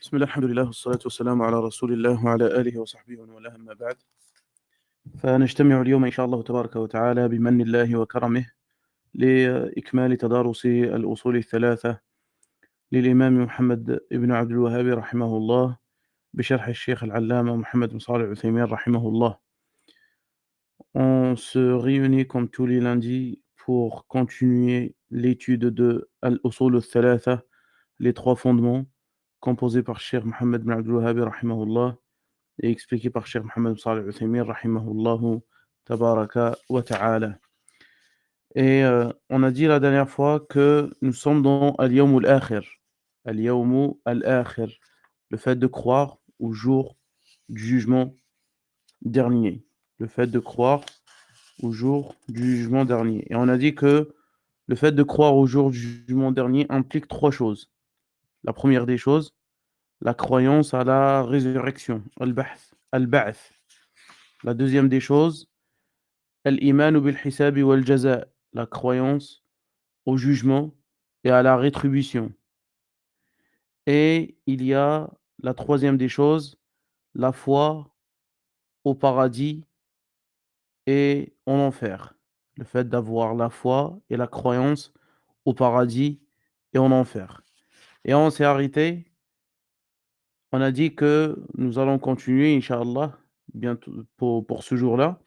بسم الله الحمد لله والصلاة والسلام على رسول الله وعلى آله وصحبه ومن والاه أما بعد فنجتمع اليوم إن شاء الله تبارك وتعالى بمن الله وكرمه لإكمال تدارس الأصول الثلاثة للإمام محمد بن عبد الوهاب رحمه الله بشرح الشيخ العلامة محمد بن صالح العثيمين رحمه الله. On se réunit comme tous les lundis pour continuer l'étude de Al-Usul al-Thalatha, les trois fondements, composés par Cheikh Mohammed bin Abdul Wahhab rahimahullah et expliqué par Cheikh Mohammed bin Salih al-Uthaymin rahimahullah tabaraka wa ta'ala. Et on a dit la dernière fois que nous sommes dans Al-Yawm al-Akhir. Al-Yawm al-Akhir, le fait de croire au jour du jugement dernier. Le fait de croire au jour du jugement dernier. Et on a dit que le fait de croire au jour du jugement dernier implique trois choses. La première des choses, la croyance à la résurrection, al-ba'th. La deuxième des choses, al-iman bil-hisab wal-jaza, la croyance au jugement et à la rétribution. Et il y a la troisième des choses, la foi au paradis et en enfer. Le fait d'avoir la foi et la croyance au paradis et en enfer. Et on s'est arrêté, on a dit que nous allons continuer, Inch'Allah, bientôt pour ce jour-là,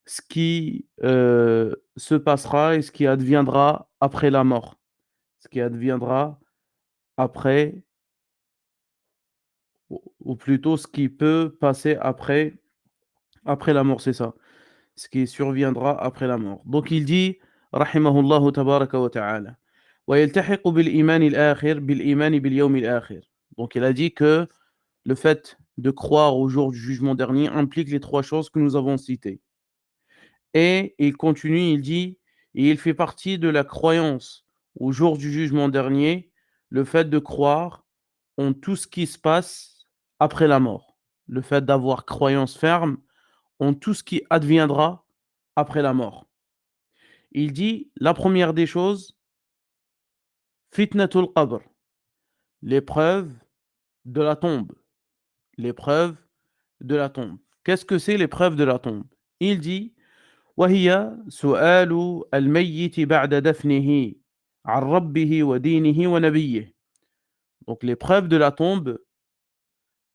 ce qui se passera et ce qui adviendra après la mort. Ce qui adviendra après, ou plutôt ce qui peut passer après la mort, c'est ça. Ce qui surviendra après la mort. Donc il dit, rahimahullah tabaraka wa ta'ala, ويلتحق بالإيمان الآخر بالإيمان باليوم الآخر. Donc il a dit que le fait de croire au jour du jugement dernier implique les trois choses que nous avons citées. Et il continue, il dit, et il fait partie de la croyance au jour du jugement dernier, le fait de croire en tout ce qui se passe après la mort. Le fait d'avoir croyance ferme en tout ce qui adviendra après la mort. Il dit, la première des choses, fitnatul qabr, l'épreuve de la tombe. L'épreuve de la tombe. Qu'est-ce que c'est l'épreuve de la tombe? Il dit, وهي سؤال الميت بعد دفنه عن ربه ودينه ونبيه. Donc l'épreuve de la tombe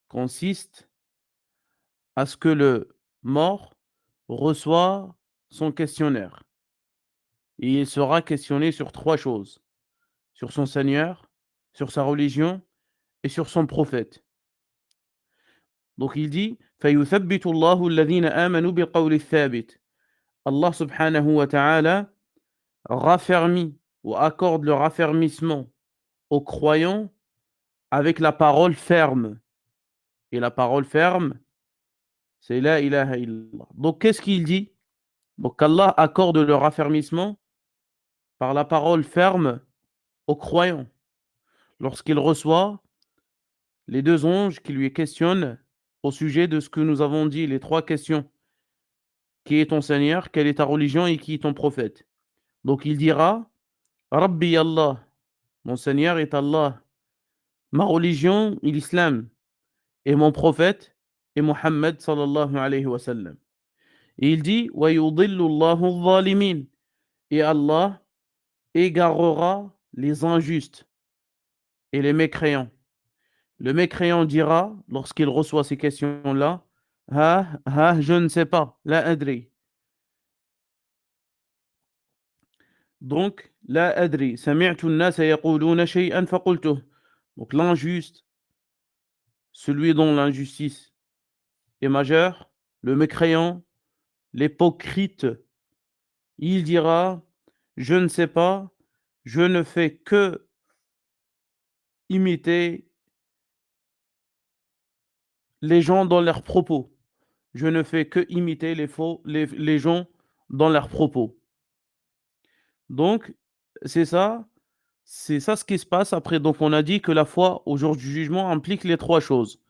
consiste à ce que le mort reçoit son questionnaire. Et il sera questionné sur trois choses: sur son Seigneur, sur sa religion et sur son prophète. Donc il dit فَيُثَبِّتُ اللَّهُ الَّذِينَ آمَنُوا بِالْقَوْلِ الثَّابِتِ. Allah subhanahu wa ta'ala raffermit ou accorde le raffermissement aux croyants avec la parole ferme. Et la parole ferme, c'est la ilaha illallah. Donc qu'est-ce qu'il dit? Donc Allah accorde le raffermissement par la parole ferme aux croyants. Lorsqu'il reçoit les deux anges qui lui questionnent au sujet de ce que nous avons dit, les trois questions. Qui est ton Seigneur? Quelle est ta religion? Et qui est ton prophète? Donc il dira, Rabbi Allah, mon Seigneur est Allah. Ma religion est l'islam. Et mon prophète est Muhammad sallallahu alayhi wa sallam. Et il dit, وَيُضِلُّ اللَّهُ الظَّالِمِينَ. Et Allah égarera les injustes et les mécréants. Le mécréant dira, lorsqu'il reçoit ces questions-là, je ne sais pas, la adri. Donc, la adri, sami'tu an-nasa yaquluna shay'an faqultuh. Donc l'injuste, celui dont l'injustice est majeure, le mécréant, l'hypocrite, il dira, je ne sais pas, je ne fais que imiter les gens dans leurs propos. Je ne fais que imiter les gens dans leurs propos. Donc, c'est ça ce qui se passe après. Donc, on a dit que la foi au jour du jugement implique les trois choses: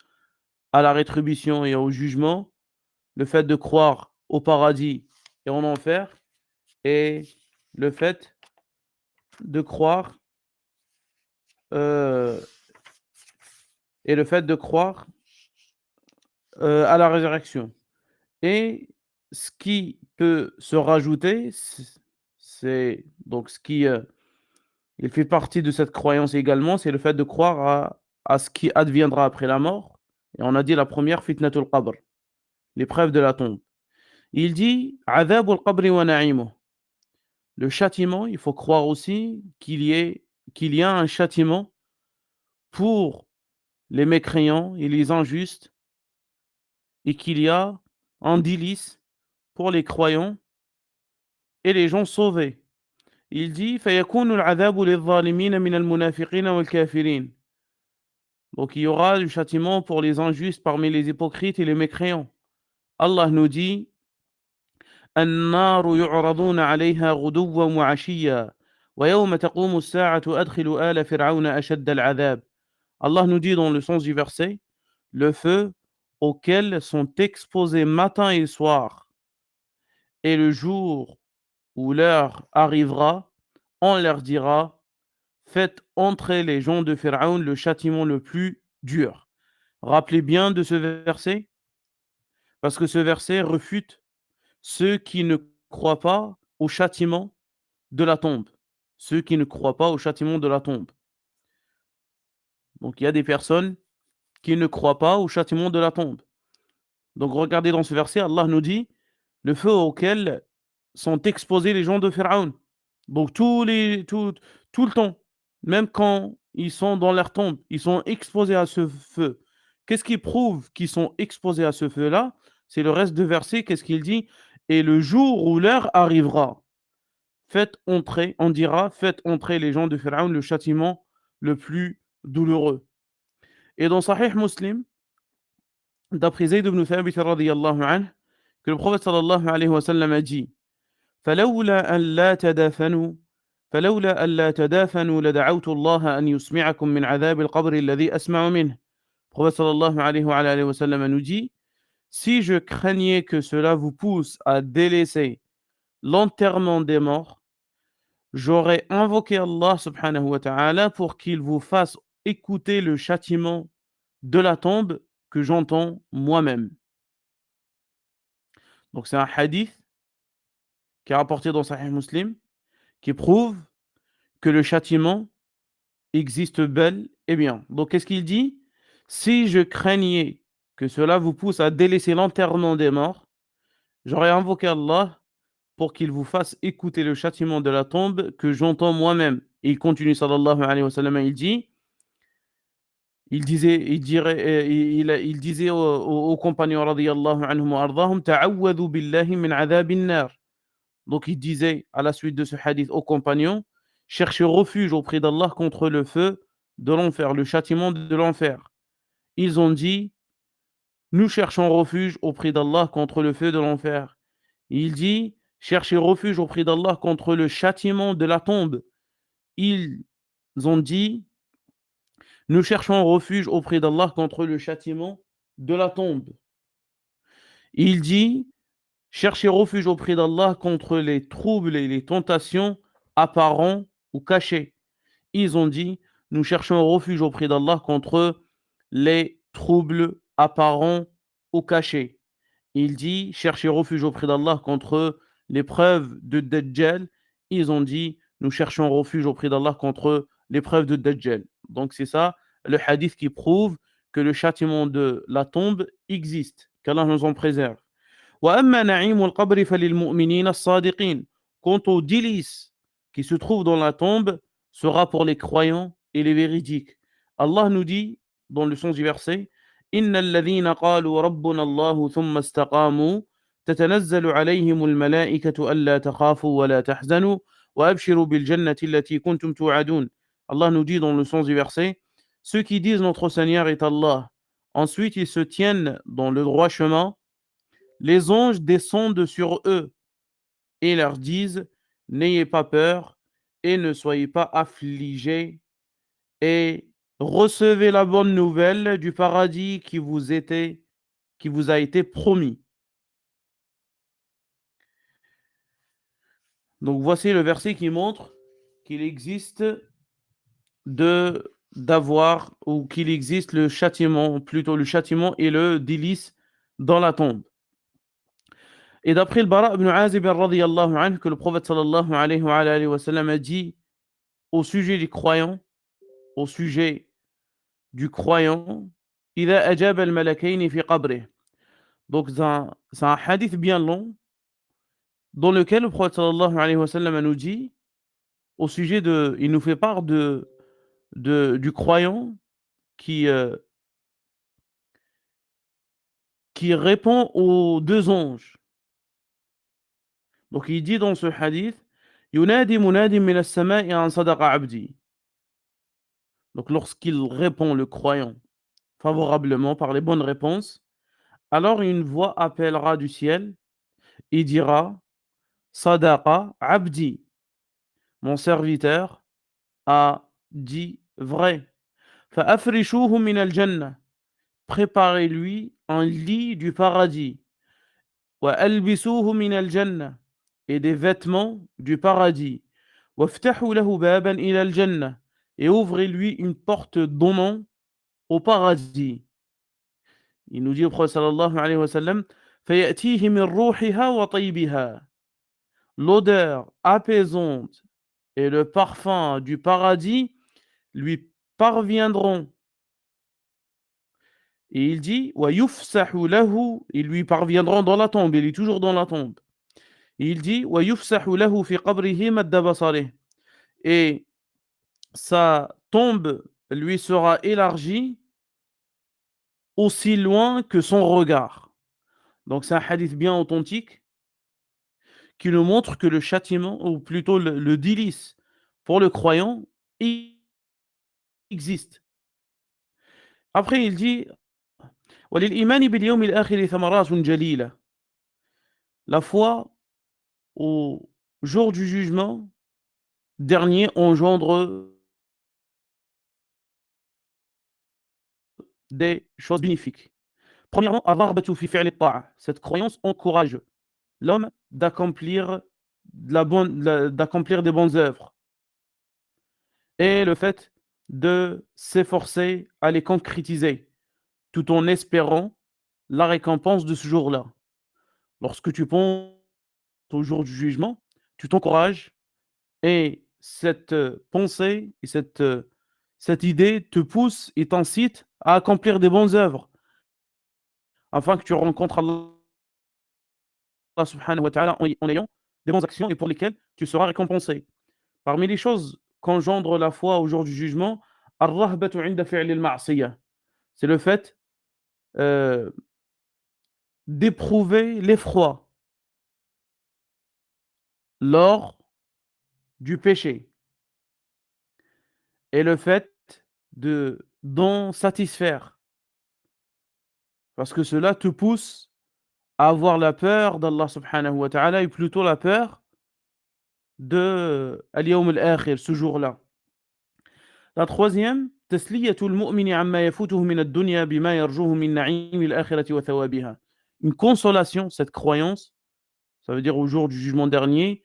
à la rétribution et au jugement, le fait de croire au paradis et en enfer, et le fait de croire et le fait de croire à la résurrection. Et ce qui peut se rajouter, c'est donc ce qui il fait partie de cette croyance également, c'est le fait de croire à ce qui adviendra après la mort. Et on a dit la première, fitnatul qabr, l'épreuve de la tombe. Il dit, adhabul qabri wa na'imuh. Le châtiment, il faut croire aussi qu'il y a un châtiment pour les mécréants et les injustes et qu'il y a un délice pour les croyants et les gens sauvés. Il dit فَيَكُونُ الْعَذَابُ لِلظَّالِمِينَ مِنَ الْمُنَافِقِينَ وَالْكَافِرِينَ. Donc il y aura du châtiment pour les injustes parmi les hypocrites et les mécréants. Allah nous dit النار يعرضون عليها غدوا وعشيا ويوم تقوم الساعة أدخلوا آل فرعون أشد العذاب. Allah nous dit dans le sens du verset, le feu auquel sont exposés matin et soir, et le jour où l'heure arrivera, on leur dira, faites entrer les gens de Pharaon le châtiment le plus dur. Rappelez bien de ce verset, parce que ce verset refute ceux qui ne croient pas au châtiment de la tombe. Ceux qui ne croient pas au châtiment de la tombe. Donc il y a des personnes qui ne croient pas au châtiment de la tombe. Donc regardez dans ce verset, Allah nous dit le feu auquel sont exposés les gens de Pharaon. Donc tout le temps, même quand ils sont dans leur tombe, ils sont exposés à ce feu. Qu'est-ce qui prouve qu'ils sont exposés à ce feu-là? C'est le reste de verset, qu'est-ce qu'il dit? Et le jour où l'heure arrivera, faites entrer, on dira, faites entrer les gens de Pharaon le châtiment le plus douloureux. Et dans Sahih Muslim, d'après Zayd ibn Thabit radiyallahu anhu, que le prophète sallallahu alayhi wa sallam a dit فلولا أن لا تدافنوا فلولا أن لا تدافنوا لدعوت الله أن يسمعكم من عذاب القبر الذي أسمع منه. Le prophète sallallahu alayhi wa sallam nous dit si je craignais que cela vous pousse à délaisser l'enterrement des morts, j'aurais invoqué Allah subhanahu wa ta'ala pour qu'il vous fasse écouter le châtiment de la tombe que j'entends moi-même. Donc c'est un hadith qui est rapporté dans Sahih Muslim qui prouve que le châtiment existe bel et bien. Donc qu'est-ce qu'il dit? Si je craignais que cela vous pousse à délaisser l'enterrement des morts, j'aurais invoqué Allah pour qu'il vous fasse écouter le châtiment de la tombe que j'entends moi-même. Et il continue sallallahu alayhi wa sallam, il disait aux compagnons radiyallahu anhum wa ardahum ta'awwadhu billahi min adhabin nar. Donc il disait à la suite de ce hadith aux compagnons, cherchez refuge auprès d'Allah contre le feu de l'enfer, le châtiment de l'enfer. Ils ont dit, nous cherchons refuge auprès d'Allah contre le feu de l'enfer. Il dit, cherchez refuge auprès d'Allah contre le châtiment de la tombe. Ils ont dit, nous cherchons refuge auprès d'Allah contre le châtiment de la tombe. Il dit, cherchez refuge auprès d'Allah contre les troubles et les tentations apparents ou cachés. Ils ont dit, nous cherchons refuge auprès d'Allah contre les troubles apparents ou cachés. Il dit, cherchez refuge auprès d'Allah contre l'épreuve de Dajjal. Ils ont dit, nous cherchons refuge auprès d'Allah contre l'épreuve de Dajjal. Donc c'est ça le hadith qui prouve que le châtiment de la tombe existe, qu'Allah nous en préserve. وَأَمَّا نَعِيمُ الْقَبْرِ فَلِلْمُؤْمِنِينَ الصَّادِقِينَ. Quant au délice qui se trouve dans la tombe, sera pour les croyants et les véridiques. Allah nous dit, dans le sens du verset, إِنَّ الَّذِينَ قَالُوا رَبُّنَا اللَّهُ ثُمَّ اسْتَقَامُوا تَتَنَزَّلُ عَلَيْهِمُ الْمَلَائِكَةُ أَلَّا تَخَافُوا وَلَا تَحْزَنُوا وَأَبْشِرُوا بِالْجَنَّةِ الَّتِي كُنْتُمْ تُوعَدُونَ. Allah nous dit dans le sens du verset, ceux qui disent notre Seigneur est Allah, ensuite ils se tiennent dans le droit chemin, les anges descendent sur eux et leur disent, n'ayez pas peur et ne soyez pas affligés et recevez la bonne nouvelle du paradis qui vous a été promis. Donc voici le verset qui montre qu'il existe de d'avoir ou qu'il existe le châtiment, plutôt le châtiment et le délice dans la tombe. Et d'après le Bara ibn Azib radiyallahu anhu, que le prophète sallallahu alayhi wa sallam a dit au sujet du croyant, au sujet du croyant, إذا أجاب الملكين في قبره. Donc c'est un hadith bien long dans lequel le prophète sallallahu alayhi wa sallam nous dit au sujet de, il nous fait part du croyant qui, qui répond aux deux anges. Donc il dit dans ce hadith, Yunadi munadi min as-sama'i an sadaqa abdi. Donc lorsqu'il répond le croyant favorablement par les bonnes réponses, alors une voix appellera du ciel et dira Sadaqa abdi, mon serviteur a dit vrai. Fa'afrishuhu min al-jannah, préparez-lui un lit du paradis. Wa albisuhu min al-jannah, et des vêtements du paradis. Waftahu lahu baban ila al-jannah, et ouvrez-lui une porte donnant au paradis. Il nous dit le prophète sallallahu alayhi wa sallam, فَيَأْتِيهِ مِنْ رُوحِهَا وَطَيْبِهَا, l'odeur apaisante et le parfum du paradis lui parviendront. Et il dit, وَيُفْسَحُ لَهُ, ils lui parviendront dans la tombe, il est toujours dans la tombe. Et il dit, وَيُفْسَحُ لَهُ فِي قَبْرِهِ مَدَّ بَصَرِهِ, et sa tombe lui sera élargie aussi loin que son regard. Donc c'est un hadith bien authentique qui nous montre que le châtiment, ou plutôt le délice pour le croyant, existe. Après il dit وَلِلْإِيمَانِ بِالْيَوْمِ الْآخِرِ ثَمَرَاتٌ جَلِيلَةٌ, la foi au jour du jugement dernier engendre des choses bénéfiques. Premièrement, الرغبة في فعل الطاعة, cette croyance encourage l'homme d'accomplir d'accomplir des bonnes œuvres, et le fait de s'efforcer à les concrétiser tout en espérant la récompense de ce jour-là. Lorsque tu penses au jour du jugement, tu t'encourages, et cette pensée et cette idée te pousse et t'incite à accomplir des bonnes œuvres afin que tu rencontres Allah subhanahu wa ta'ala en ayant des bonnes actions et pour lesquelles tu seras récompensé. Parmi les choses qu'engendre la foi au jour du jugement, ar-rahbatu 'inda fi'l al-ma'siyah, c'est le fait euh, d'éprouver l'effroi lors du péché, et le fait d'en satisfaire, parce que cela te pousse à avoir la peur d'Allah subhanahu wa ta'ala, et plutôt la peur de al-yawm al-akhir, ce jour-là. La troisième, tasliyatul mu'mini amma yafutuhu min ad-dunya bima yarjuhu min na'im al-akhirati wa thawabiha. Une consolation, cette croyance, ça veut dire au jour du jugement dernier,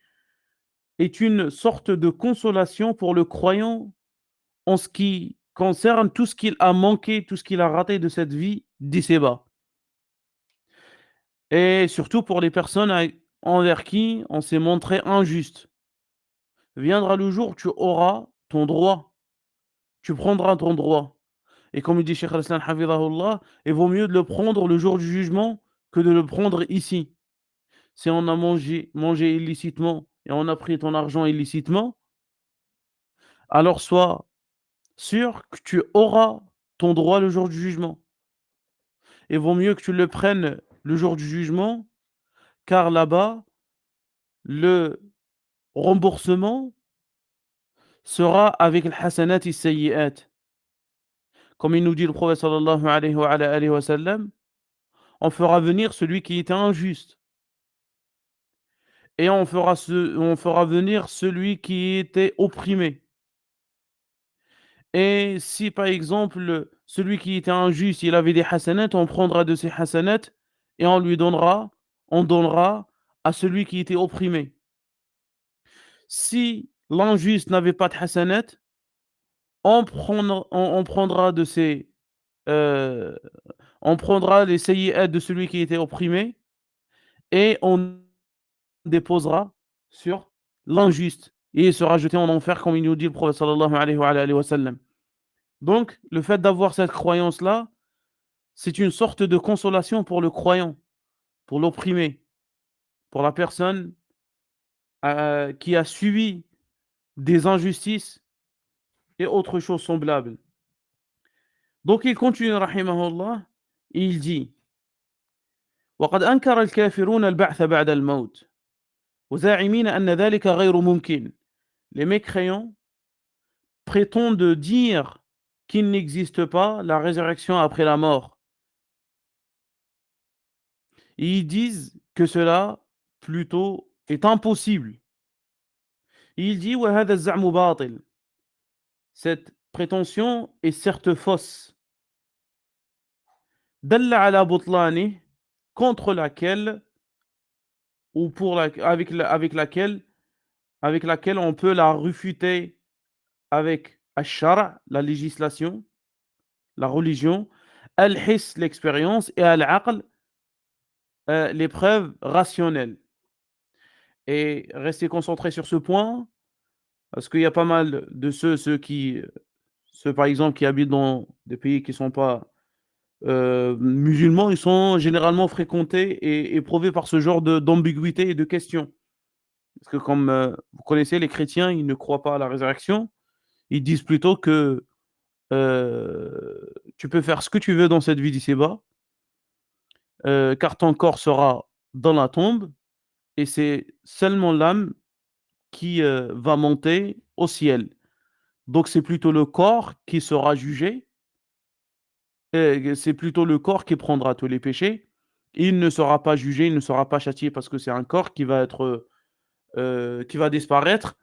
est une sorte de consolation pour le croyant en ce qui concerne tout ce qu'il a manqué, tout ce qu'il a raté de cette vie d'ici-bas. Et surtout pour les personnes envers qui on s'est montré injuste. Viendra le jour où tu auras ton droit, tu prendras ton droit. Et comme il dit Cheikh al-Islam hafidhahullah, il vaut mieux de le prendre le jour du jugement que de le prendre ici. Si on a mangé illicitement et on a pris ton argent illicitement, alors sois sûr que tu auras ton droit le jour du jugement. Il vaut mieux que tu le prennes le jour du jugement, car là-bas, le remboursement sera avec le hasanat et sayyi'at. Comme il nous dit le prophète sallallahu alayhi wa sallam, on fera venir celui qui était injuste, et on fera venir celui qui était opprimé. Et si par exemple, celui qui était injuste, il avait des hasanats, on prendra de ces hasanats et on donnera à celui qui était opprimé. Si l'injuste n'avait pas de hasanat, on prendra de ses, heu, on prendra les sayyi'at de celui qui était opprimé et on déposera sur l'injuste et il sera jeté en enfer comme il nous dit le prophète sallallahu alayhi wa alihi wa sallam. Donc le fait d'avoir cette croyance-là, c'est une sorte de consolation pour le croyant, pour l'opprimé, pour la personne, qui a subi des injustices et autres choses semblables. Donc il continue rahimahullah, et il dit: «وقد أنكر الكافرون البعث بعد الموت وزاعمين أن ذلك غير ممكن». Les mécréants prétendent dire qu'il n'existe pas la résurrection après la mort. Et ils disent que cela plutôt est impossible. Et il dit: وهذا الزعم باطل. Cette prétention est certes fausse. دل على بطلانه, contre laquelle ou pour la, avec laquelle on peut la réfuter avec ash-shar', la législation, la religion, al-his, l'expérience, et al-aql, les preuves rationnelles. Et restez concentrés sur ce point, parce qu'il y a pas mal de ceux par exemple qui habitent dans des pays qui ne sont pas musulmans, ils sont généralement fréquentés et éprouvés par ce genre d'ambiguïté et de questions. Parce que comme vous connaissez les chrétiens, ils ne croient pas à la résurrection. Ils disent plutôt que tu peux faire ce que tu veux dans cette vie d'ici-bas, car ton corps sera dans la tombe et c'est seulement l'âme qui va monter au ciel. Donc c'est plutôt le corps qui sera jugé, c'est plutôt le corps qui prendra tous les péchés. Il ne sera pas jugé, il ne sera pas châtié parce que c'est un corps qui va être, qui va disparaître.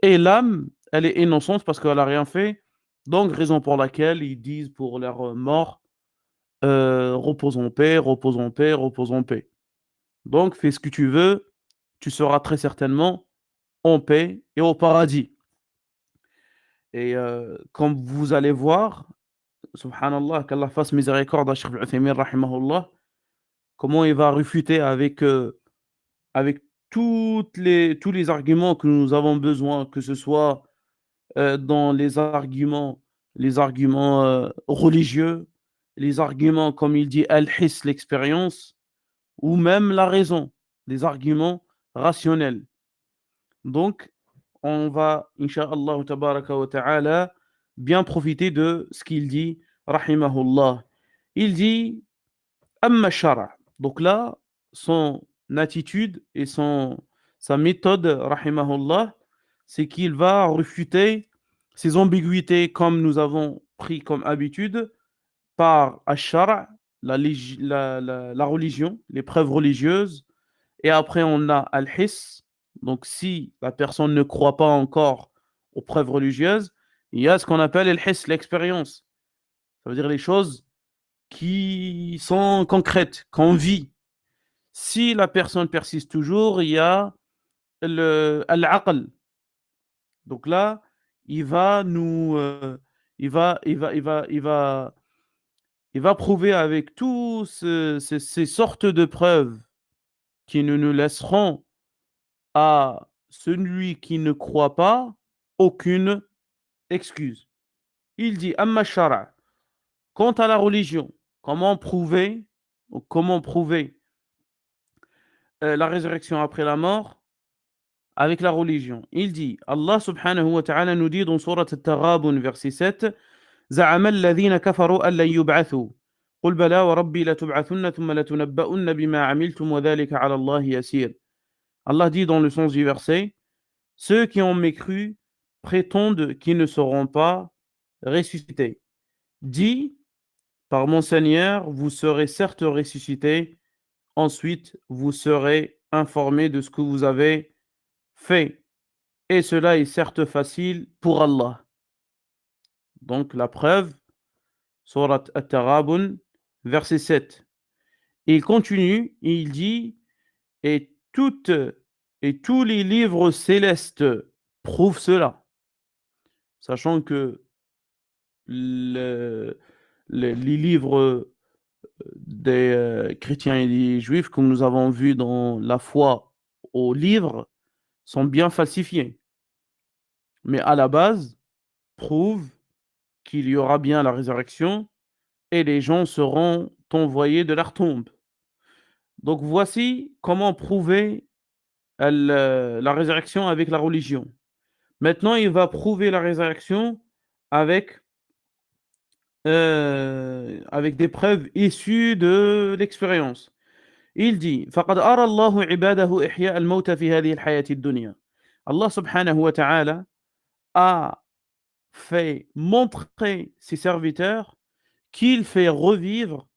Et l'âme, elle est innocente parce qu'elle a rien fait. Donc raison pour laquelle ils disent pour leur mort, repose en paix, repose en paix, repose en paix. Donc fais ce que tu veux, tu seras très certainement en paix et au paradis. Et comme vous allez voir, subhanallah, qu'Allah fasse miséricorde à Cheikh Al-Uthaymin rahimahullah, comment il va réfuter avec tous les arguments que nous avons besoin, que ce soit dans les arguments religieux, les arguments, comme il dit, al-his, l'expérience, ou même la raison, des arguments rationnels. Donc, on va, incha'Allah tabaraka wa ta'ala, bien profiter de ce qu'il dit, rahimahullah. Il dit, amma shara'. Donc là, son attitude et sa méthode, rahimahullah, c'est qu'il va refuter ces ambiguïtés comme nous avons pris comme habitude par ash-shara', la religion, les preuves religieuses, et après on a al-his. Donc si la personne ne croit pas encore aux preuves religieuses, il y a ce qu'on appelle al-his, l'expérience. Ça veut dire les choses qui sont concrètes, qu'on vit. Si la personne persiste toujours, il y a al-aql. Donc là, il va nous, il va prouver avec tous ces sortes de preuves qui ne nous laisseront à celui qui ne croit pas aucune excuse. Il dit amma shara'. Quant à la religion, comment prouver, la résurrection après la mort avec la religion? Il dit, Allah subhanahu wa ta'ala nous dit dans sourate At-Taghabun, verset 7, زعم الذين كفروا أن لن يبعثوا قل بلى وربي لتبعثن ثم لتنبؤن بما عملتم وذلك على الله يسير. Allah dit dans le sens du verset, ceux qui ont mécru prétendent qu'ils ne seront pas ressuscités. Dis, par mon Seigneur, vous serez certes ressuscités, ensuite vous serez informés de ce que vous avez fait. Et cela est certes facile pour Allah. Donc la preuve, Surat At-Taghabun, verset 7. Et il continue, et il dit, et tous les livres célestes prouvent cela. Sachant que les livres des chrétiens et des juifs, comme nous avons vu dans la foi aux livres, sont bien falsifiés. Mais à la base, prouvent qu'il y aura bien la résurrection et les gens seront envoyés de leur tombe. Donc voici comment prouver la résurrection avec la religion. Maintenant, il va prouver la résurrection avec, avec des preuves issues de l'expérience. Il dit فقد أرى الله عباده إحياء الموتى في هذه الحياة الدنيا. Allah subhanahu wa ta'ala a fait montrer ses serviteurs qu'il fait revivre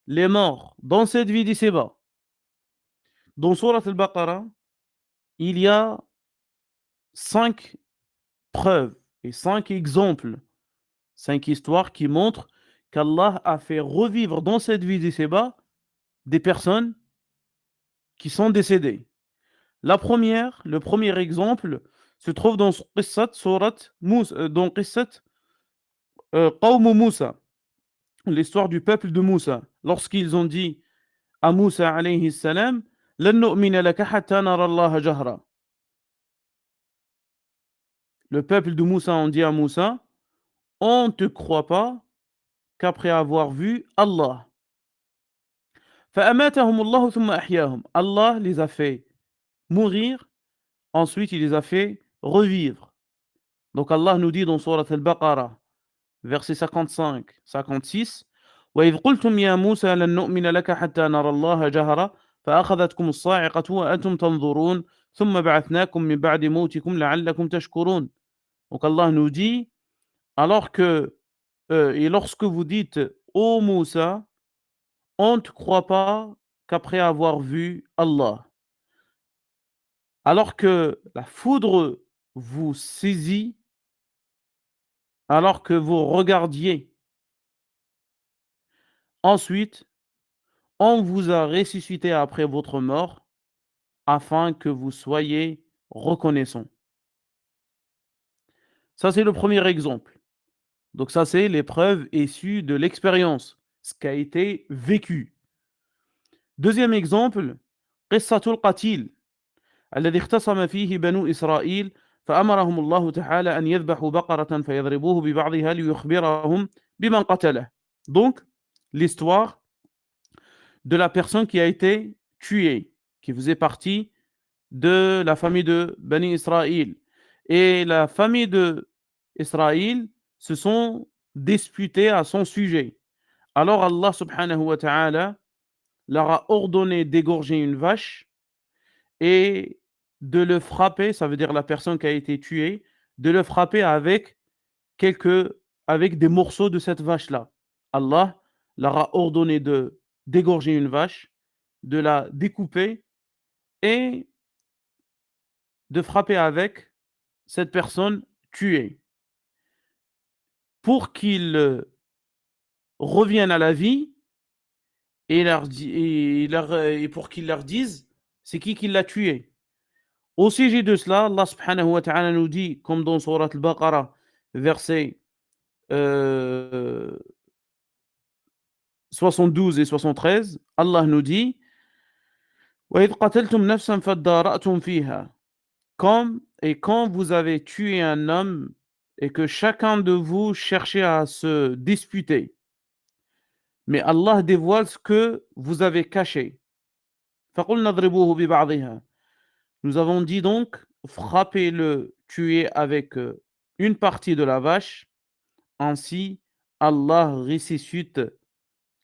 les morts dans cette vie d'ici-bas. Dans Surat al-Baqarah, il y a 5 preuves et 5 exemples, 5 histoires qui montrent qu'Allah a fait revivre dans cette vie d'ici-bas des personnes qui sont décédées. La première, le premier exemple, se trouve dans Qissat Surat Moussa, dans Qissat Qawm Moussa, l'histoire du peuple de Moussa, lorsqu'ils ont dit à Moussa alayhi salam, لن نؤمن لك حتى نرى الله جهرا. Le peuple de Moussa ont dit à Moussa, on ne te croit pas qu'après avoir vu Allah. فأماتهم الله ثم أحياهم. Allah les a fait mourir, ensuite il les a fait revivre. Donc Allah nous dit dans Surat al-Baqarah, verset 55-56, وإذ قلتم يا موسى لن نؤمن لك حتى نرى الله جهرا فأخذتكم الصاعقة وأنتم تنظرون ثم بعثناكم من بعد موتكم لعلكم تشكرون. Donc Allah nous dit, alors que, et lorsque vous dites, ô Moussa, on ne te croit pas qu'après avoir vu Allah. Alors que la foudre vous saisit, alors que vous regardiez. Ensuite, on vous a ressuscité après votre mort, afin que vous soyez reconnaissants. Ça, c'est le premier exemple. Donc ça, c'est les preuves issues de l'expérience, ce qui a été vécu. Deuxième exemple, قصة القتيل الذي اختصم فيه بنو إسرائيل فأمرهم الله تعالى أن يذبحوا بقرة فيضربوه ببعضها ليخبرهم بمن قتله. Donc, l'histoire de la personne qui a été tuée, qui faisait partie de la famille de Bani Israël. Et la famille de Israël se sont disputés à son sujet. Alors Allah subhanahu wa ta'ala leur a ordonné d'égorger une vache et de le frapper, ça veut dire la personne qui a été tuée, de le frapper avec des morceaux de cette vache-là. Allah leur a ordonné d'égorger une vache, de la découper et de frapper avec cette personne tuée pour qu'ils reviennent à la vie et pour qu'ils leur disent c'est qui l'a tué. Au sujet de cela, Allah subhanahu wa ta'ala nous dit, comme dans Surat al-Baqarah, versets 72 et 73, Allah nous dit وَإِذْ قَتَلْتُمْ نَفْسًا فَادَّارَأْتُمْ فِيهَا. Comme et quand vous avez tué un homme et que chacun de vous cherchait à se disputer, mais Allah dévoile ce que vous avez caché. فَقُلْنَا اضْرِبُوهُ بِبَعْضِهَا. Nous avons dit donc, frappez-le, tuez avec une partie de la vache, ainsi Allah ressuscite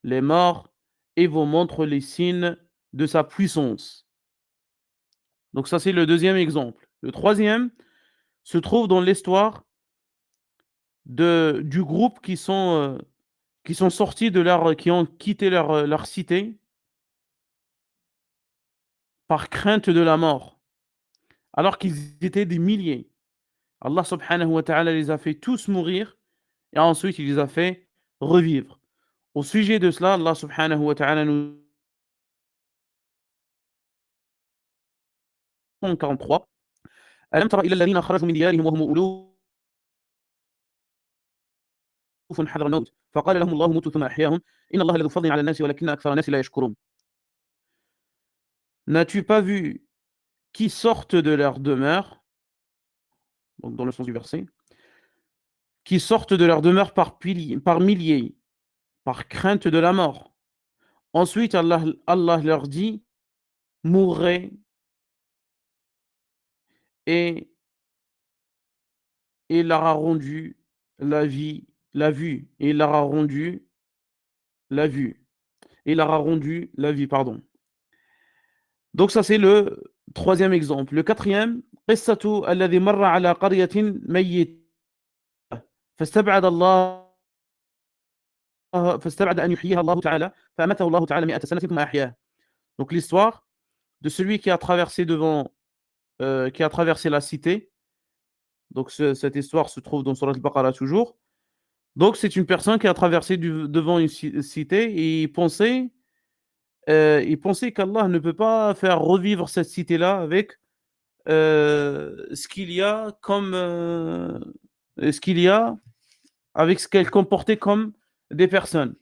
les morts et vous montre les signes de sa puissance. Donc ça c'est le deuxième exemple. Le troisième se trouve dans l'histoire du groupe qui sont sortis qui ont quitté leur cité par crainte de la mort, alors qu'ils étaient des milliers. Allah subhanahu wa ta'ala les a fait tous mourir et ensuite il les a fait revivre. Au sujet de cela, Allah subhanahu wa ta'ala nous 43 ألم تر إلى الذين خرجوا من ديارهم وهم ألوف حذر الموت فقال لهم الله موتوا ثم أحياهم إن الله لذو فضل على الناس ولكن أكثر الناس لا يشكرون. N'as-tu pas vu qui sortent de leur demeure, donc dans le sens du verset, qui sortent de leur demeure par milliers, par crainte de la mort. Ensuite, Allah leur dit, mourrez et il leur a rendu la vue, et il leur a rendu la vue, et il leur a rendu la vie, pardon. Donc ça c'est le troisième exemple. Le quatrième, قصة الذي مر على قرية ميتة فاستبعد أن يحييها الله تعالى فأماته الله تعالى 100 سنة ثم أحياه. Donc l'histoire de celui qui a traversé la cité. Donc cette histoire se trouve dans Surat al-Baqarah toujours. Donc c'est une personne qui a traversé devant une cité et il pensait qu'Allah ne peut pas faire revivre cette cité-là avec ce qu'il y a avec ce qu'elle comportait comme des personnes.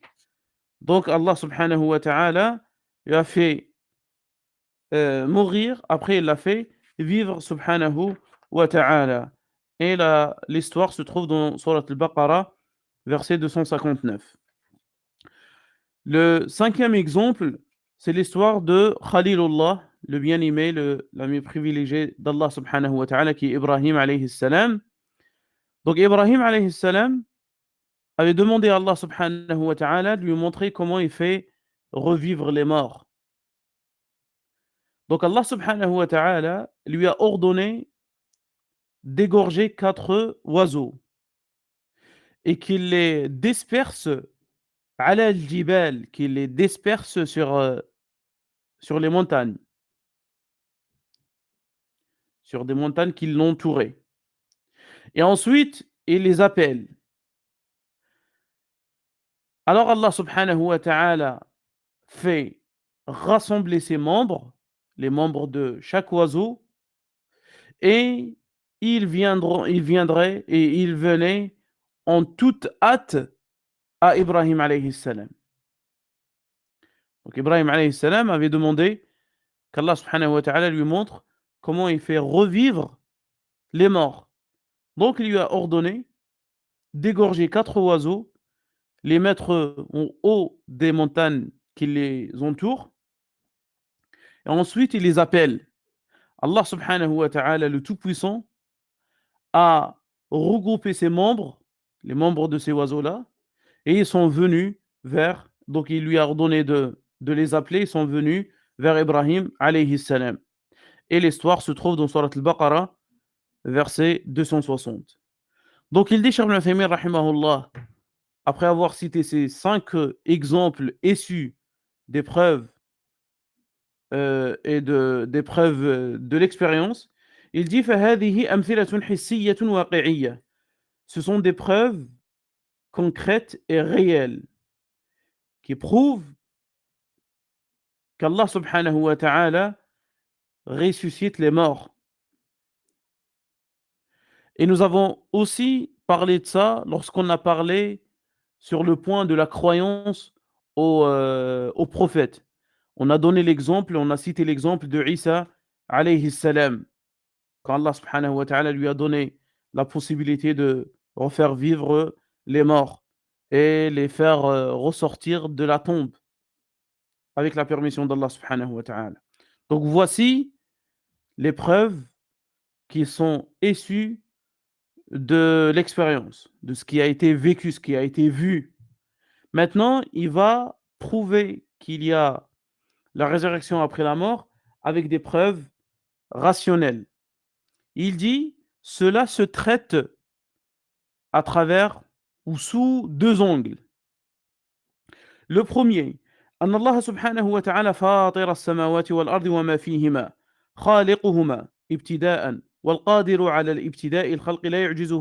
Donc Allah subhanahu wa ta'ala lui a fait mourir, après il l'a fait vivre subhanahu wa ta'ala. Et l'histoire se trouve dans Surat al-Baqarah, verset 259. Le cinquième exemple, c'est l'histoire de Khalilullah, le bien-aimé, l'ami privilégié d'Allah subhanahu wa ta'ala, qui est Ibrahim alayhi salam. Donc Ibrahim alayhi salam avait demandé à Allah subhanahu wa ta'ala de lui montrer comment il fait revivre les morts. Donc Allah subhanahu wa ta'ala lui a ordonné d'égorger 4 oiseaux et qu'il les disperse ala al-jibal, qu'il les disperse sur les montagnes, sur des montagnes qui l'entouraient. Et ensuite, il les appelle. Alors Allah subhanahu wa ta'ala fait rassembler ses membres, les membres de chaque oiseau, et ils viendraient et ils venaient en toute hâte à Ibrahim alayhi salam. Donc Ibrahim alayhi salam avait demandé qu'Allah subhanahu wa ta'ala lui montre comment il fait revivre les morts. Donc il lui a ordonné d'égorger 4 oiseaux, les mettre en haut des montagnes qui les entourent, et ensuite il les appelle. Allah subhanahu wa ta'ala, le Tout-Puissant, a regroupé ses membres, les membres de ces oiseaux-là, et ils sont venus donc il lui a ordonné de les appeler, ils sont venus vers Ibrahim alayhi salam. Et l'histoire se trouve dans Surat al-Baqarah, verset 260. Donc il dit, Cheikh Ibn Uthaymin rahimahullah, après avoir cité ces 5 exemples issus des preuves des preuves de l'expérience, il dit فهذه أمثلة حسية واقعية. Ce sont des preuves concrètes et réelles qui prouvent qu'Allah subhanahu wa ta'ala ressuscite les morts. Et nous avons aussi parlé de ça lorsqu'on a parlé sur le point de la croyance aux prophètes. On a donné l'exemple, on a cité l'exemple de Isa alayhi salam, quand Allah subhanahu wa ta'ala lui a donné la possibilité de refaire vivre les morts et les faire ressortir de la tombe avec la permission d'Allah subhanahu wa ta'ala. Donc voici les preuves qui sont issues de l'expérience, de ce qui a été vécu, ce qui a été vu. Maintenant, il va prouver qu'il y a la résurrection après la mort avec des preuves rationnelles. Il dit, cela se traite à travers ou sous 2 angles. Le premier, أن الله سبحانه وتعالى فاطر السماوات والأرض وما فيهما خالقهما ابتداء والقادر على الابتداء الخلق لا يعجز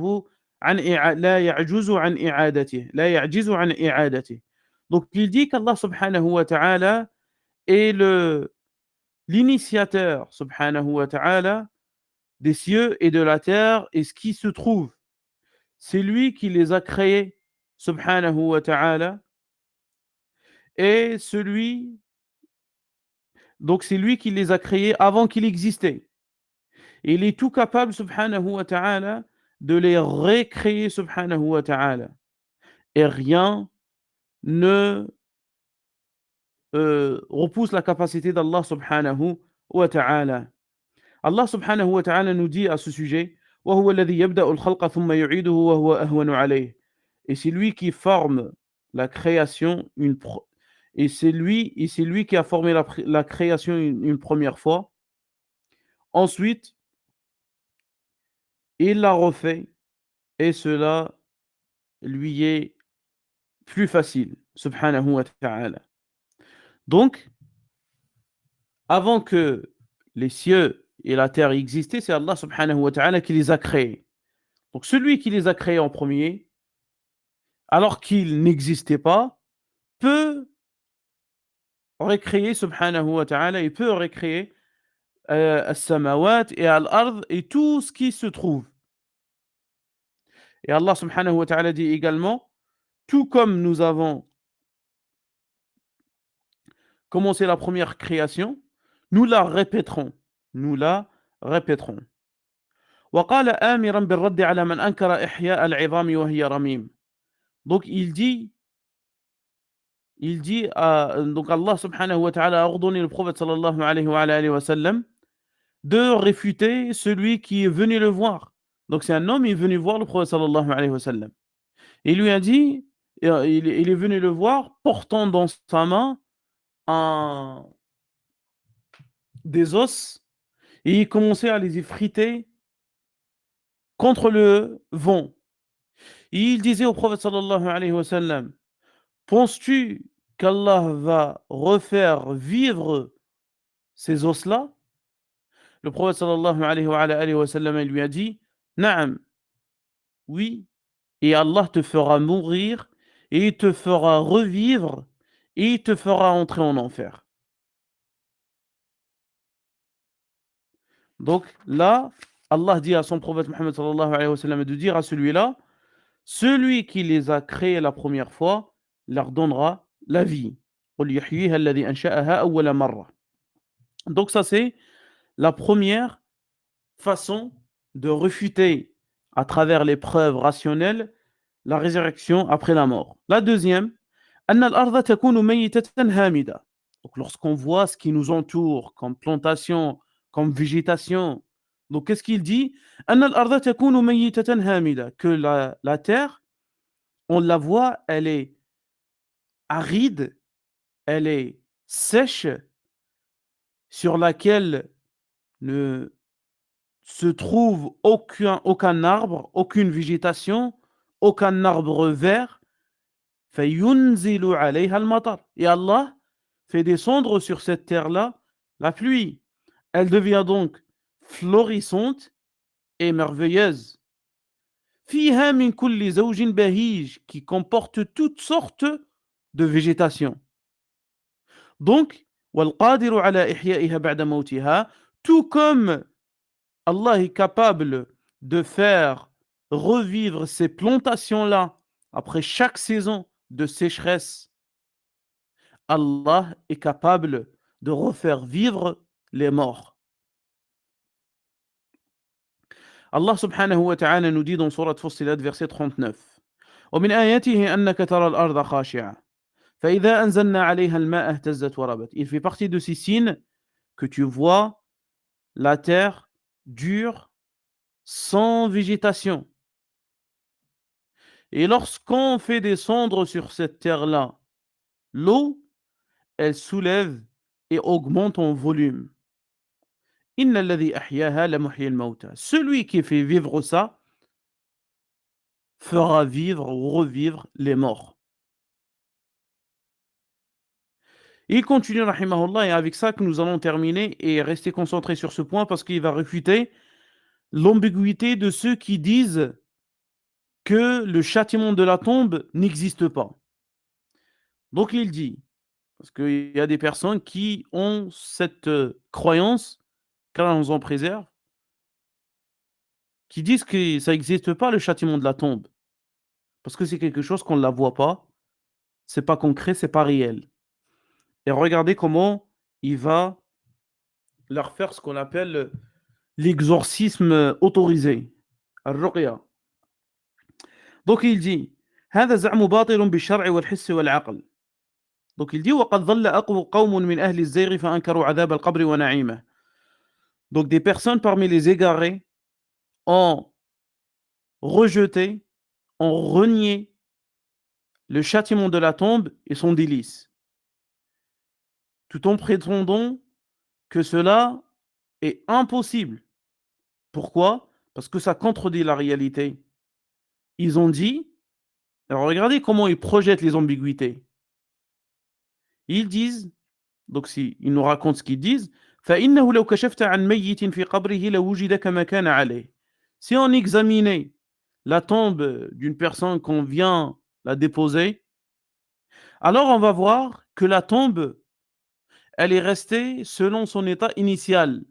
عن إعادته. Donc il dit qu'Allah subhanahu wa ta'ala est l'initiateur subhanahu wa ta'ala des cieux et de la terre et ce qui se trouve. C'est lui qui les a créés subhanahu wa ta'ala est celui, donc c'est lui qui les a créés avant qu'il existait. Il est tout capable, subhanahu wa ta'ala, de les recréer, subhanahu wa ta'ala. Et rien ne repousse la capacité d'Allah, subhanahu wa ta'ala. Allah, subhanahu wa ta'ala, nous dit à ce sujet, وَهُوَ الَّذِي يَبْدَأُ الْخَلْقَ ثُمَّ يُعِيدُهُ وَهُوَ أَهْوَنُ عَلَيْهِ. Et c'est lui qui forme la création, et c'est lui qui a formé la création une première fois. Ensuite, il l'a refait, et cela lui est plus facile, subhanahu wa ta'ala. Donc, avant que les cieux et la terre existaient, c'est Allah subhanahu wa ta'ala qui les a créés. Donc, celui qui les a créés en premier, alors qu'ils n'existaient pas, peut recréer, subhanahu wa ta'ala, il peut recréer as-samawat et al-ard et tout ce qui se trouve. Et Allah subhanahu wa ta'ala dit également, tout comme nous avons commencé la première création, nous la répéterons. Nous la répéterons. وقال آمرا بالرد على من أنكر إحياء العظام وهي رميم. Donc donc Allah subhanahu wa ta'ala a ordonné le prophète sallallahu alayhi wa sallam de réfuter celui qui est venu le voir. Donc c'est un homme, il est venu voir le prophète sallallahu alayhi wa sallam. Il lui a dit, il est venu le voir portant dans sa main des os et il commençait à les effriter contre le vent. Et il disait au prophète sallallahu alayhi wa sallam, penses-tu qu'Allah va refaire vivre ces os-là? Le prophète sallallahu alayhi wa sallam lui a dit, Naam, oui, et Allah te fera mourir, et il te fera revivre, et il te fera entrer en enfer. Donc là, Allah dit à son prophète Muhammad sallallahu alayhi wa sallam de dire à celui-là, celui qui les a créés la première fois leur donnera la vie. Donc ça c'est la première façon de refuter à travers les preuves rationnelles la résurrection après la mort. La deuxième, donc lorsqu'on voit ce qui nous entoure comme plantation, comme végétation, donc qu'est-ce qu'il dit? Que la terre, on la voit, elle est aride, elle est sèche, sur laquelle ne se trouve aucun arbre, aucune végétation, aucun arbre vert. فَيُنْزِلُ عَلَيْهَا الْمَطَرِ. Et Allah fait descendre sur cette terre-là la pluie. Elle devient donc florissante et merveilleuse. فِيهَا مِنْ كُلِّ زَوْجٍ بَهِيجٍ, qui comporte toutes sortes de végétation. Donc, وَالْقَادِرُ عَلَى إِحْيَائِهَا بَعْدَ مَوْتِهَا, tout comme Allah est capable de faire revivre ces plantations-là après chaque saison de sécheresse, Allah est capable de refaire vivre les morts. Allah subhanahu wa ta'ala nous dit dans Surat Fussilat, verset 39, وَمِنْ آيَاتِهِ أَنَّكَ تَرَى الْأَرْضَ خَاشِعَةً فَإِذَا أَنزَلْنَا عَلَيْهَا الْمَاءَ اهْتَزَّتْ وَرَبَتْ. Il fait partie de ces signes que tu vois la terre dure, sans végétation. Et lorsqu'on fait descendre sur cette terre-là l'eau, elle soulève et augmente en volume. Inna alladhi ahyaha la muhyi al-mauta. Celui qui fait vivre ça fera vivre ou revivre les morts. Il continue, rahimahullah, et avec ça que nous allons terminer et rester concentrés sur ce point parce qu'il va réfuter l'ambiguïté de ceux qui disent que le châtiment de la tombe n'existe pas. Donc il dit, parce qu'il y a des personnes qui ont cette croyance, qu'Allah nous en préserve, qui disent que ça n'existe pas le châtiment de la tombe. parce que c'est quelque chose qu'on ne la voit pas, c'est pas concret, c'est pas réel. Et regardez comment il va leur faire ce qu'on appelle l'exorcisme autorisé. الرقية. Donc il dit هذا زعم باطل بالشرع والحس والعقل. Donc il dit وقد ظل قوم من أهل الزيغ فأنكروا عذاب القبر ونعيمه. Donc des personnes parmi les égarés ont rejeté, ont renié le châtiment de la tombe et son délice, tout en prétendant que cela est impossible. Pourquoi? Parce que ça contredit la réalité. Ils ont dit, alors regardez comment ils projettent les ambiguïtés. Ils disent, donc si ils nous racontent ce qu'ils disent, فإنه لو كشفت عن ميت في قبره لوجد كما كان عليه. Si on examinait la tombe d'une personne qu'on vient la déposer, alors on va voir que la tombe, elle est restée selon son état initial.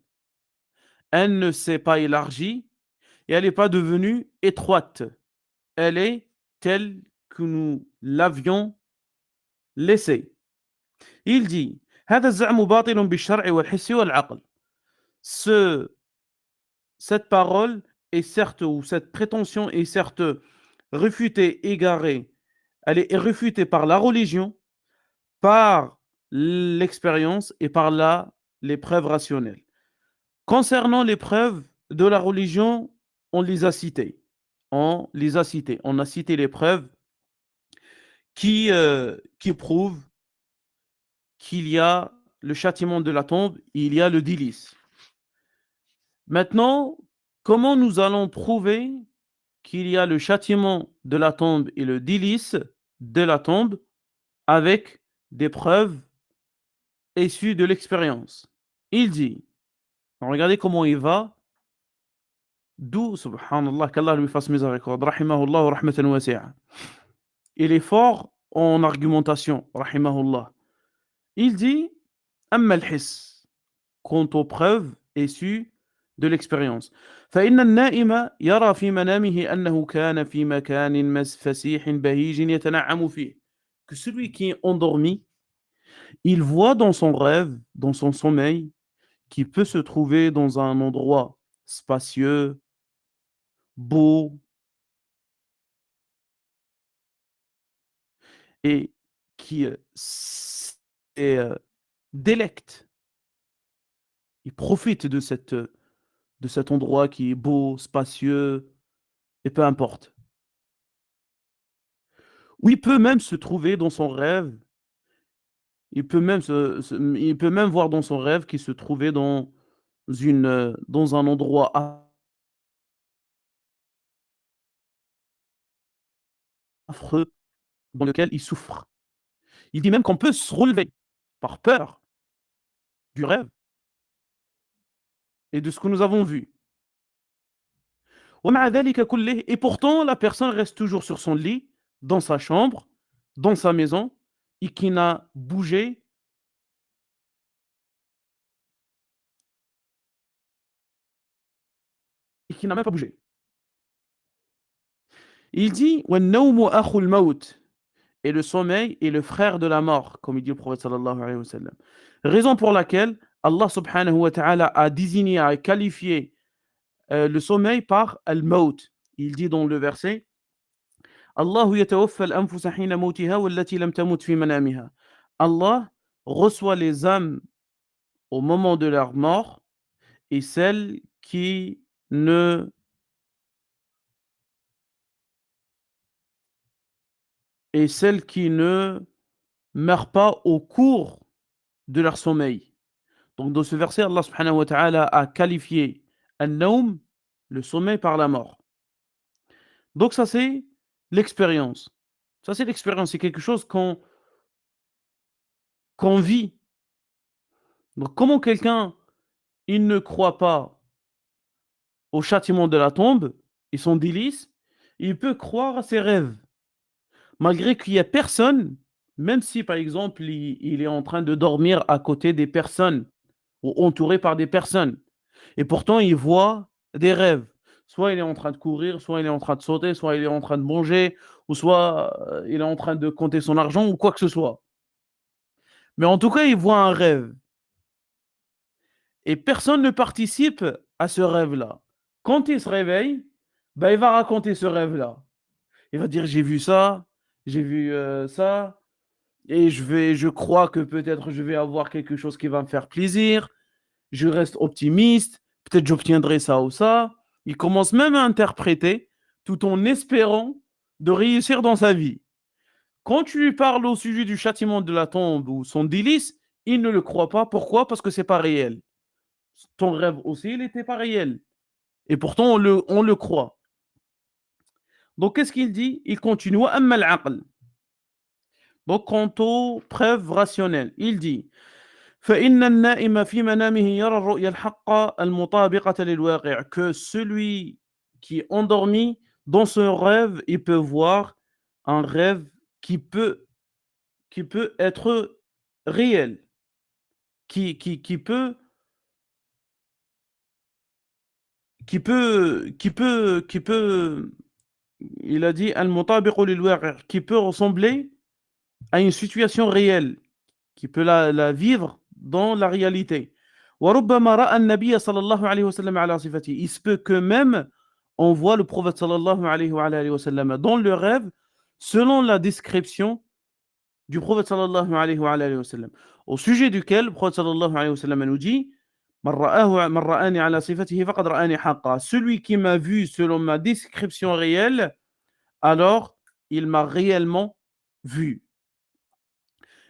Elle ne s'est pas élargie et elle n'est pas devenue étroite. Elle est telle que nous l'avions laissée. Il dit هذا الزعم باطل بالشرع والحس والعقل. Cette parole est certes, ou cette prétention est certes réfutée, égarée. Elle est réfutée par la religion, par l'expérience et par les preuves rationnelles. Concernant les preuves de la religion, on les a citées. On les a citées. On a cité les preuves qui prouvent qu'il y a le châtiment de la tombe, il y a le délice. Maintenant, comment nous allons prouver qu'il y a le châtiment de la tombe et le délice de la tombe avec des preuves issues de l'expérience? Il dit, regardez comment il va, d'où, subhanallah, qu'Allah lui fasse miséricorde, rahimahullah wa rahmatan wasi'a. Il est fort en argumentation, rahimahullah. Il dit, amma al-hiss, quant aux preuves issues de l'expérience. فإن النائم يرى في منامه أنه كان في مكان فسيح بهيج يتنعم فيه. Que celui qui est endormi, il voit dans son rêve, dans son sommeil, qu'il peut se trouver dans un endroit spacieux, beau et qui est délecte. Il profite de cet endroit qui est beau, spacieux, et peu importe. Ou il peut même se trouver dans son rêve, il peut même il peut même voir dans son rêve qu'il se trouvait dans un endroit affreux dans lequel il souffre. Il dit même qu'on peut se relever par peur du rêve et de ce que nous avons vu. Et pourtant, la personne reste toujours sur son lit, dans sa chambre, dans sa maison, et qui n'a bougé et qui n'a même pas bougé. Il dit وَالنَّوْمُ أَخُو الْمَوْتِ. Et le sommeil est le frère de la mort, comme il dit le prophète sallallahu alayhi wa sallam. Raison pour laquelle Allah subhanahu wa ta'ala a désigné, a qualifié le sommeil par al-maut. Il dit dans le verset Allahu yatawaffa al-anfusa hina mawtiha wallati lam tamut fi manamiha. Allah reçoit les âmes au moment de leur mort et celles qui ne meurent pas au cours de leur sommeil. Donc dans ce verset, Allah subhanahu wa ta'ala a qualifié al-nawm, le sommeil, par la mort. Donc ça c'est l'expérience. Ça c'est l'expérience, c'est quelque chose qu'on vit. Donc comment quelqu'un, il ne croit pas au châtiment de la tombe et son délice, il peut croire à ses rêves. Malgré qu'il y a personne, même si par exemple il est en train de dormir à côté des personnes ou entouré par des personnes, et pourtant il voit des rêves. Soit il est en train de courir, soit il est en train de sauter, soit il est en train de manger, ou soit il est en train de compter son argent, ou quoi que ce soit. Mais en tout cas, il voit un rêve. Et personne ne participe à ce rêve-là. Quand il se réveille, ben, il va raconter ce rêve-là. Il va dire, j'ai vu ça, j'ai vu ça, et je crois que peut-être je vais avoir quelque chose qui va me faire plaisir. Je reste optimiste, peut-être j'obtiendrai ça ou ça. Il commence même à interpréter tout en espérant de réussir dans sa vie. Quand tu lui parles au sujet du châtiment de la tombe ou son délice, il ne le croit pas. Pourquoi? Parce que c'est pas réel. Ton rêve aussi, il n'était pas réel. Et pourtant, on le croit. Donc, qu'est-ce qu'il dit? Il continue. Amma al-aql. Donc, quant aux preuves rationnelles, il dit فإن النائم في منامه يرى الرؤيا الحقة المطابقة للواقع, que celui qui est endormi dans son rêve, il peut voir un rêve qui peut, qui peut être réel, qui peut, qui peut, il a dit al-mutabiq lil-waqi', qui peut ressembler à une situation réelle, qui peut la vivre dans la réalité. وربما رأى النبي صلى الله عليه وسلم على صفته. Il se peut que même on voit le prophète صلى الله عليه وآله وسلم dans le rêve selon la description du prophète صلى الله عليه وآله وسلم, au sujet duquel le prophète صلى الله عليه وسلم nous dit من رآني على صفته فقد رآني حقا. Celui qui m'a vu selon ma description réelle, alors il m'a réellement vu.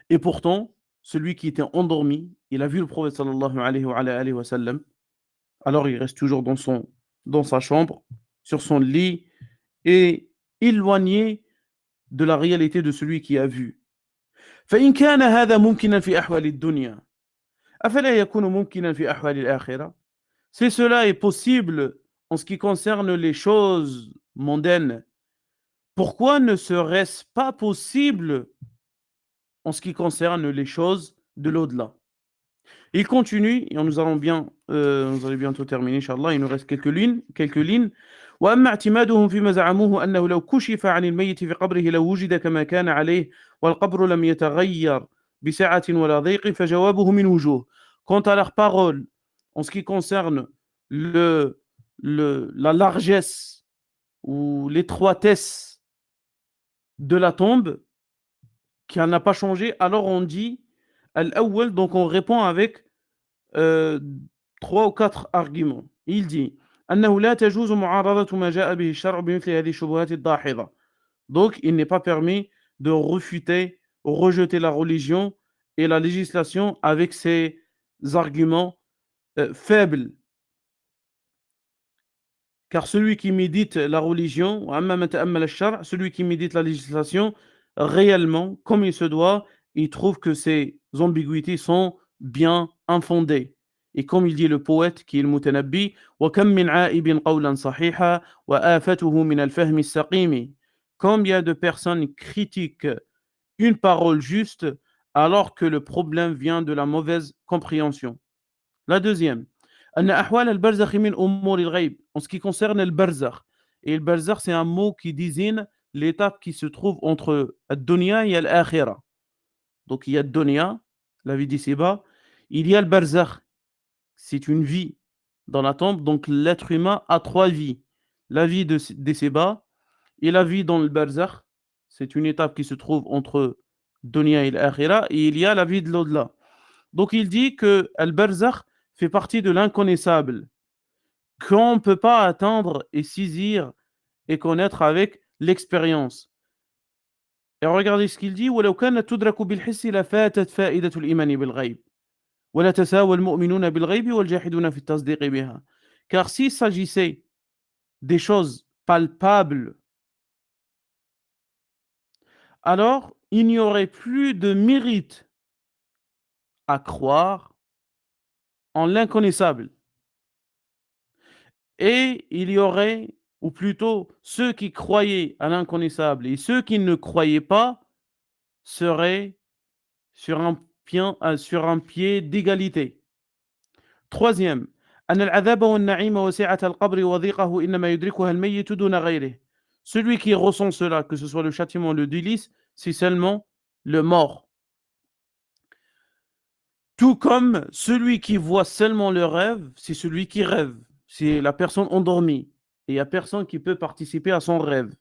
Et pourtant, celui qui était endormi, il a vu le prophète sallallahu alayhi wa sallam, alors il reste toujours dans sa chambre, sur son lit, et éloigné de la réalité de celui qui a vu. فإن كان هذا ممكنا في أحوال الدنيا أفلا يكون ممكنا في أحوال الآخرة. Si cela est possible en ce qui concerne les choses mondaines, pourquoi ne serait-ce pas possible en ce qui concerne les choses de l'au-delà? Il continue, et nous allons bientôt terminer, Inch'Allah, il nous reste quelques lignes. وأما اعتمادهم فيما زعموه أنه لو كشف عن الميت في قبره لو وجد كما كان عليه والقبر لم يتغير بسعة ولا ضيق فجوابه من وجوه. Quant à leur parole, en ce qui concerne la largesse ou l'étroitesse de la tombe, qui n'a pas changé, alors on dit al-awwal, donc on répond avec euh, 3 ou 4 arguments. Il dit أنه لا تجوز معارضة ما جاء به الشرع بمثل هذه الشبهات الداحضة. Donc il n'est pas permis de refuter ou rejeter la religion et la législation avec ces arguments faibles. Car celui qui médite la religion, celui qui médite la législation, réellement, comme il se doit, il trouve que ces ambiguïtés sont bien infondées. Et comme il dit le poète qui est le Mutanabbi, وَكَمْ مِنْ عَائِبٍ قَوْلًا صَحِيحًا وَآفَتُهُ مِنَ الْفَهْمِ السَّقِيمِ. Comme il y a de personnes critiquent une parole juste alors que le problème vient de la mauvaise compréhension. La deuxième, أن أحوال البرزخ من أمور الغيب, en ce qui concerne le barzakh. Et le barzakh, c'est un mot qui désigne l'étape qui se trouve entre ad-dunya et al-akhira. Donc il y a ad-dunya, la vie d'ici-bas, il y a le barzakh, c'est une vie dans la tombe. Donc l'être humain a 3 vies. La vie d'ici-bas et la vie dans le barzakh, c'est une étape qui se trouve entre dunya et l'akhira, et il y a la vie de l'au-delà. Donc il dit que al-barzakh fait partie de l'inconnaissable, qu'on ne peut pas atteindre et saisir et connaître avec l'expérience. Et regardez ce qu'il dit ولو كانت تدرك بالحس لفاتت فائدة الإيمان بالغيب ولا تساوى المؤمنون بالغيب والجاحدون في التصديق بها. Car s'il s'agissait des choses palpables, alors il n'y aurait plus de mérite à croire en l'inconnaissable. Et il y aurait, ou plutôt ceux qui croyaient à l'inconnaissable et ceux qui ne croyaient pas, seraient sur un pied d'égalité. Troisième, أن العذاب والنعيم وسعة القبر وضيقه إنما يدركها الميت دون غيره. Celui qui ressent cela, que ce soit le châtiment, le délice, c'est seulement le mort. Tout comme celui qui voit seulement le rêve, c'est celui qui rêve. C'est la personne endormie. Et il n'y a personne qui peut participer à son rêve.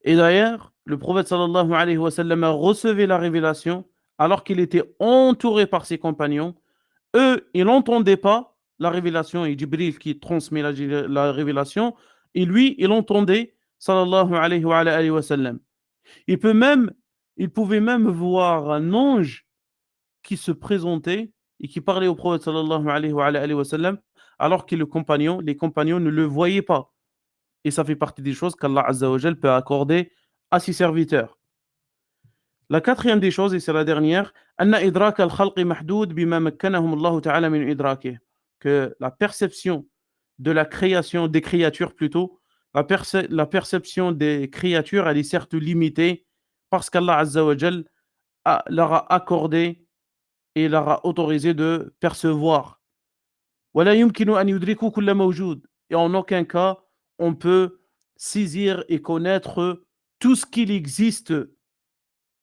Et d'ailleurs, le prophète sallallahu alayhi wa sallam a recevé la révélation alors qu'il était entouré par ses compagnons. Eux, ils n'entendaient pas la révélation, et Jibril qui transmet la révélation, et lui, il entendait, sallallahu alayhi wa sallam. Il pouvait même voir un ange qui se présentait et qui parlait au prophète sallallahu alayhi wa sallam, alors que les compagnons ne le voyaient pas. Et ça fait partie des choses qu'Allah Azza wa Jal peut accorder à ses serviteurs. La quatrième des choses, et c'est la dernière, que la perception de la création des créatures plutôt, la perception des créatures, elle est certes limitée parce qu'Allah Azza wa Jal leur a accordé et leur a autorisé de percevoir. Et en aucun cas, on peut saisir et connaître tout ce qu'il existe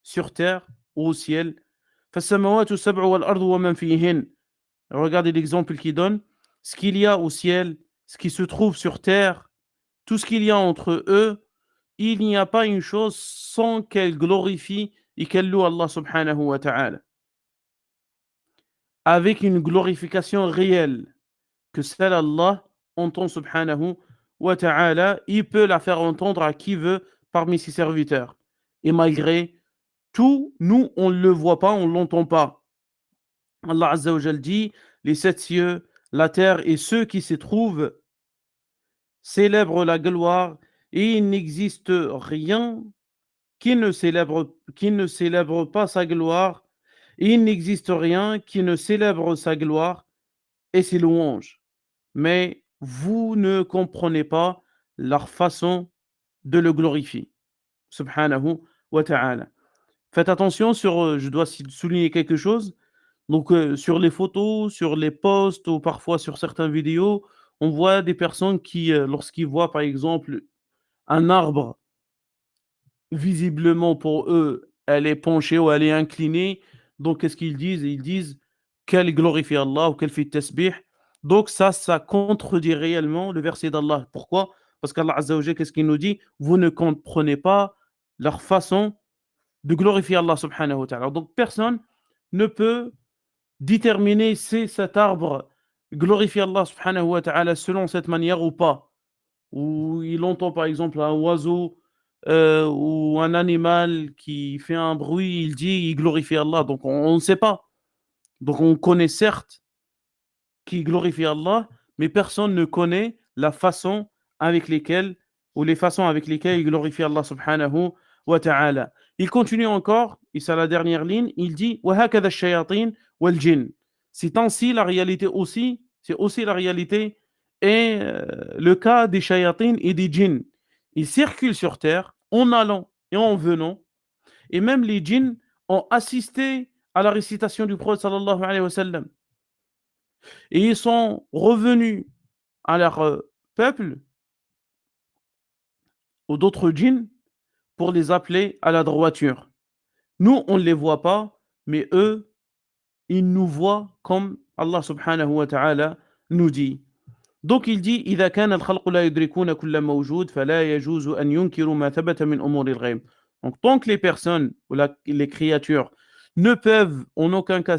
sur terre ou au ciel. Regardez l'exemple qu'il donne. Ce qu'il y a au ciel, ce qui se trouve sur terre, tout ce qu'il y a entre eux, il n'y a pas une chose sans qu'elle glorifie et qu'elle loue Allah subhanahu wa ta'ala. Avec une glorification réelle que celle Allah entend subhanahu wa ta'ala, il peut la faire entendre à qui veut parmi ses serviteurs. Et malgré tout, nous, on ne le voit pas, on ne l'entend pas. Allah Azza wa Jal dit, les sept cieux, la terre et ceux qui s'y trouvent célèbrent la gloire et il n'existe rien qui ne célèbre pas sa gloire et il n'existe rien qui ne célèbre sa gloire et ses louanges. Mais vous ne comprenez pas leur façon de le glorifier. Subhanahu wa ta'ala. Faites attention je dois souligner quelque chose. Donc, sur les photos, sur les posts ou parfois sur certaines vidéos, on voit des personnes qui, lorsqu'ils voient par exemple un arbre, visiblement pour eux, elle est penchée ou elle est inclinée. Donc, qu'est-ce qu'ils disent? Ils disent qu'elle glorifie Allah ou qu'elle fait tasbih. Donc, ça contredit réellement le verset d'Allah. Pourquoi? Parce qu'Allah Azza wa Jalla, qu'est-ce qu'il nous dit? Vous ne comprenez pas leur façon de glorifier Allah subhanahu wa ta'ala. Donc, personne ne peut déterminer si cet arbre glorifie Allah subhanahu wa ta'ala selon cette manière ou pas. Ou il entend par exemple un oiseau ou un animal qui fait un bruit, il glorifie Allah. Donc on ne sait pas. Donc on connaît certes qui glorifie Allah, mais personne ne connaît la façon avec lesquelles les façons avec lesquelles il glorifie Allah subhanahu wa ta'ala. Il continue encore, et c'est la dernière ligne, il dit وَهَكَذَا الشَّيَاطِينَ وَالْجِنَّ. C'est ainsi la réalité aussi, c'est aussi la réalité et le cas des shayatines et des djinns. Ils circulent sur terre en allant et en venant, et même les djinns ont assisté à la récitation du prophète sallallahu alayhi wa sallam. Et ils sont revenus à leur peuple ou d'autres djinns pour les appeler à la droiture. Nous, on ne les voit pas, mais eux, ils nous voient comme Allah subhanahu wa ta'ala nous dit. Donc il dit إذا كان الخلق لا يدركون كل موجود فلا يجوز أن ينكروا ما ثبت من أمور الغيب. Donc tant que les personnes ou les créatures ne peuvent en aucun cas